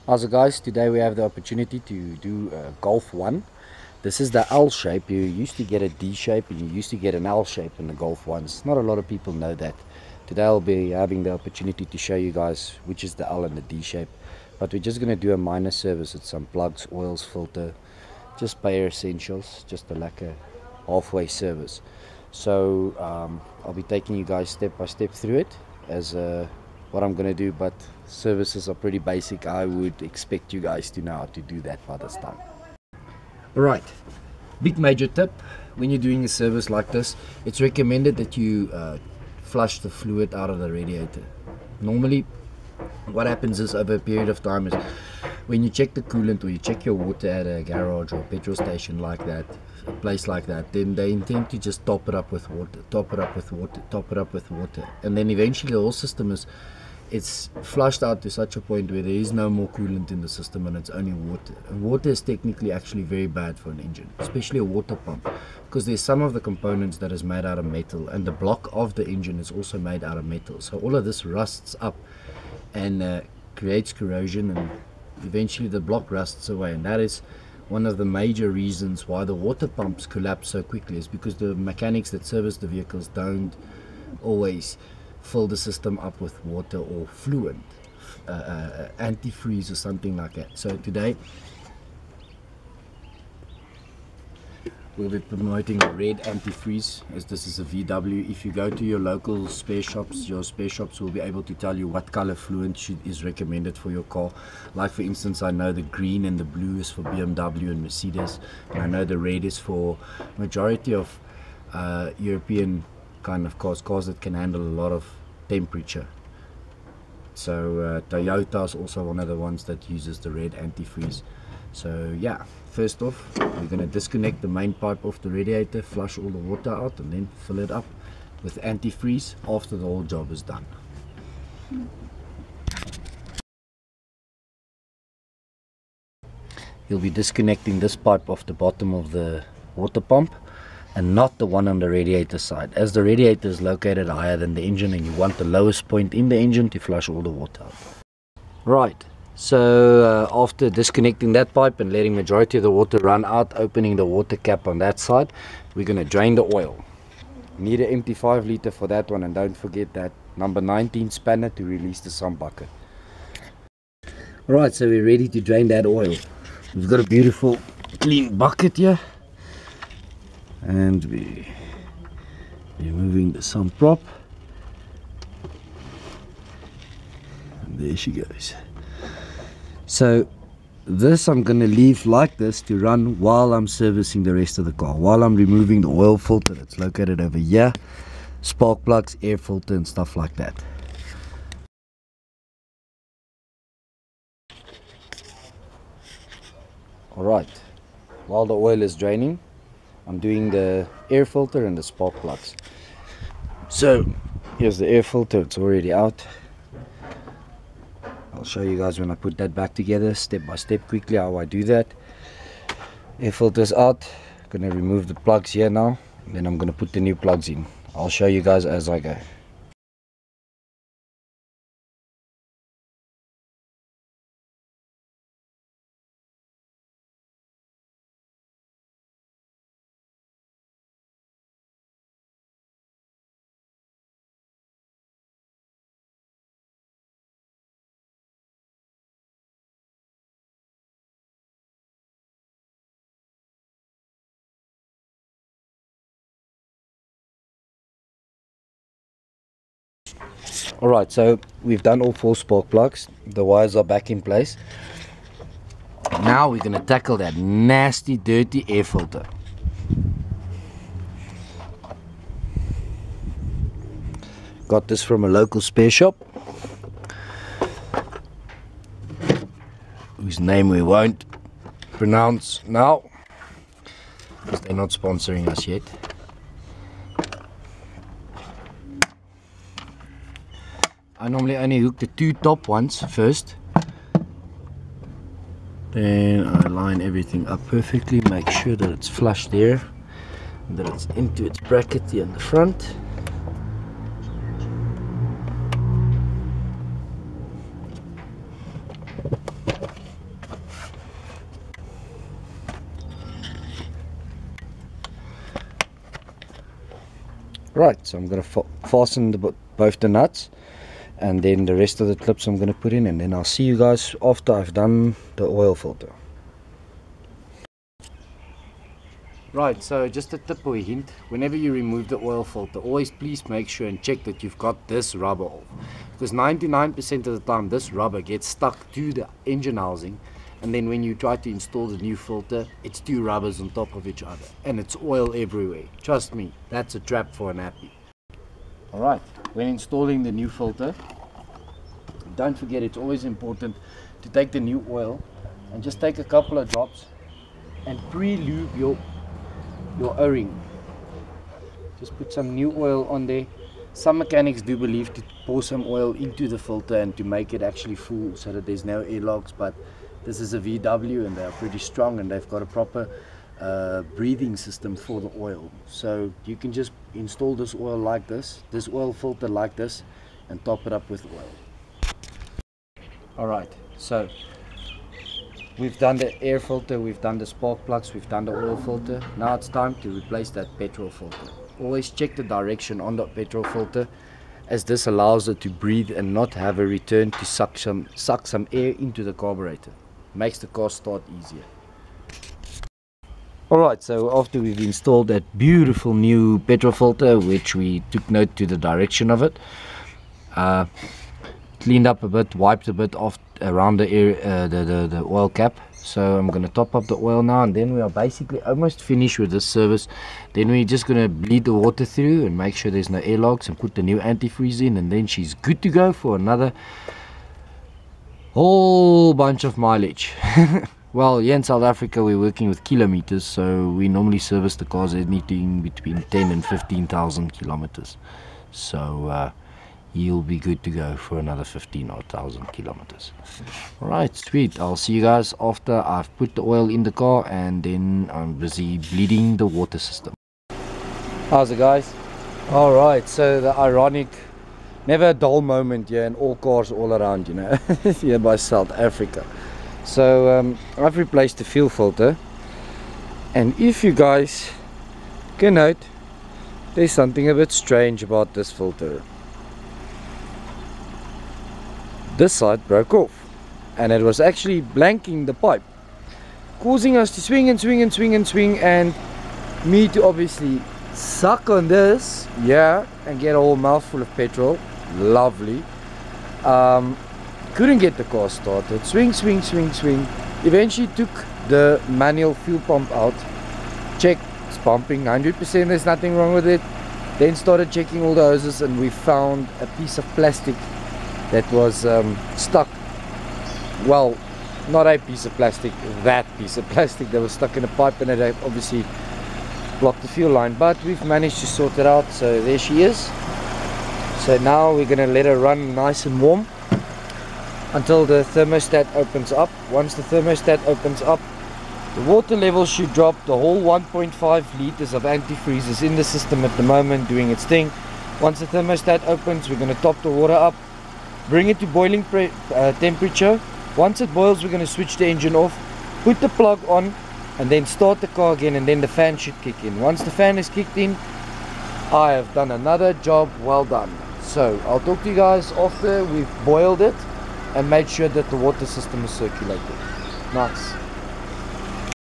Also guys, today we have the opportunity to do Golf 1. This is the L shape. You used to get a D shape and you used to get an L shape in the Golf 1s. Not a lot of people know that. Today I'll be having the opportunity to show you guys which is the L and the D shape. But we're just going to do a minor service with some plugs, oils, filter, just bare essentials, just like a halfway service. So I'll be taking you guys step by step through it as what I'm gonna do, but services are pretty basic. I would expect you guys to know how to do that by this time. Alright, big major tip: when you're doing a service like this, it's recommended that you flush the fluid out of the radiator. Normally what happens is, over a period of time, is when you check the coolant or you check your water at a garage or a petrol station like that, a place like that, then they intend to just top it up with water, top it up with water, top it up with water, and then eventually the whole system it's flushed out to such a point where there is no more coolant in the system and it's only water. And water is technically actually very bad for an engine, especially a water pump, because there's some of the components that is made out of metal, and the block of the engine is also made out of metal. So all of this rusts up and creates corrosion, and eventually the block rusts away. And that is one of the major reasons why the water pumps collapse so quickly, is because the mechanics that service the vehicles don't always fill the system up with water or fluid, antifreeze or something like that. So today we'll be promoting a red antifreeze, as this is a VW. If you go to your local spare shops, your spare shops will be able to tell you what color fluid is recommended for your car. Like for instance, I know the green and the blue is for BMW and Mercedes, and I know the red is for majority of European kind of cars that can handle a lot of temperature. So Toyota is also one of the ones that uses the red antifreeze. So yeah, first off, we're going to disconnect the main pipe of the radiator, flush all the water out, and then fill it up with antifreeze after the whole job is done. You'll be disconnecting this pipe off the bottom of the water pump and not the one on the radiator side, as the radiator is located higher than the engine and you want the lowest point in the engine to flush all the water out. Right. So after disconnecting that pipe and letting majority of the water run out, opening the water cap on that side, we're going to drain the oil. Need an empty 5 liter for that one, and don't forget that number 19 spanner to release the sump bucket. Alright, so we're ready to drain that oil. We've got a beautiful clean bucket here, and we're removing the sump prop, and there she goes. So this I'm going to leave like this to run while I'm servicing the rest of the car, while I'm removing the oil filter that's located over here, spark plugs, air filter and stuff like that. Alright, while the oil is draining, I'm doing the air filter and the spark plugs. So here's the air filter, it's already out. I'll show you guys when I put that back together, step by step, quickly how I do that. Air filter's out. I'm going to remove the plugs here now, and then I'm going to put the new plugs in. I'll show you guys as I go. Alright, so we've done all 4 spark plugs. The wires are back in place. Now we're going to tackle that nasty, dirty air filter. Got this from a local spare shop, whose name we won't pronounce now, because they're not sponsoring us yet. I normally only hook the 2 top ones first, then I line everything up perfectly, make sure that it's flush there, and that it's into its bracket here in the front. Right, so I'm going to fasten both the nuts, and then the rest of the clips I'm going to put in, and then I'll see you guys after I've done the oil filter. Right, so just a tip or a hint, whenever you remove the oil filter, always please make sure and check that you've got this rubber off, because 99% of the time this rubber gets stuck to the engine housing, and then when you try to install the new filter, it's two rubbers on top of each other and it's oil everywhere. Trust me, that's a trap for an appy. Alright, when installing the new filter, don't forget, it's always important to take the new oil and just take a couple of drops and pre-lube your O-ring. Just put some new oil on there. Some mechanics do believe to pour some oil into the filter and to make it actually full so that there's no airlocks, but this is a VW and they're pretty strong and they've got a proper breathing system for the oil. So you can just install this oil like this oil filter like this, and top it up with oil. Alright, so we've done the air filter, we've done the spark plugs, we've done the oil filter. Now it's time to replace that petrol filter. Always check the direction on the petrol filter, as this allows it to breathe and not have a return to suck some air into the carburetor. Makes the car start easier. Alright, so after we've installed that beautiful new petrol filter, which we took note to the direction of it, cleaned up a bit, wiped a bit off around the air, the oil cap. So I'm going to top up the oil now, and then we are basically almost finished with this service. Then we're just going to bleed the water through and make sure there's no airlocks and put the new antifreeze in, and then she's good to go for another whole bunch of mileage. Well, here in South Africa we're working with kilometers, so we normally service the cars anything between 10 and 15,000 kilometers. So you'll be good to go for another 15,000 kilometers. Alright, sweet. I'll see you guys after I've put the oil in the car, and then I'm busy bleeding the water system. How's it, guys? Alright, so the ironic, never a dull moment here in all cars all around, you know, here by South Africa. So I've replaced the fuel filter, and if you guys can note, there's something a bit strange about this filter. This side broke off, and it was actually blanking the pipe, causing us to swing and swing and swing and swing, and me to obviously suck on this, yeah, and get a whole mouthful of petrol. Lovely. Couldn't get the car started. Swing, swing, swing, swing. Eventually took the manual fuel pump out. Checked, it's pumping 100%, there's nothing wrong with it. Then started checking all the hoses, and we found a piece of plastic that was stuck. Well, not a piece of plastic, that piece of plastic that was stuck in a pipe, and it had obviously blocked the fuel line, but we've managed to sort it out. So there she is. So now we're gonna let her run nice and warm until the thermostat opens up. Once the thermostat opens up, the water level should drop. The whole 1.5 liters of antifreeze is in the system at the moment doing its thing. Once the thermostat opens, we're going to top the water up, bring it to boiling temperature. Once it boils, we're going to switch the engine off, put the plug on, and then start the car again, and then the fan should kick in. Once the fan is kicked in, I have done another job well done. So I'll talk to you guys after we've boiled it and made sure that the water system is circulated. Nice.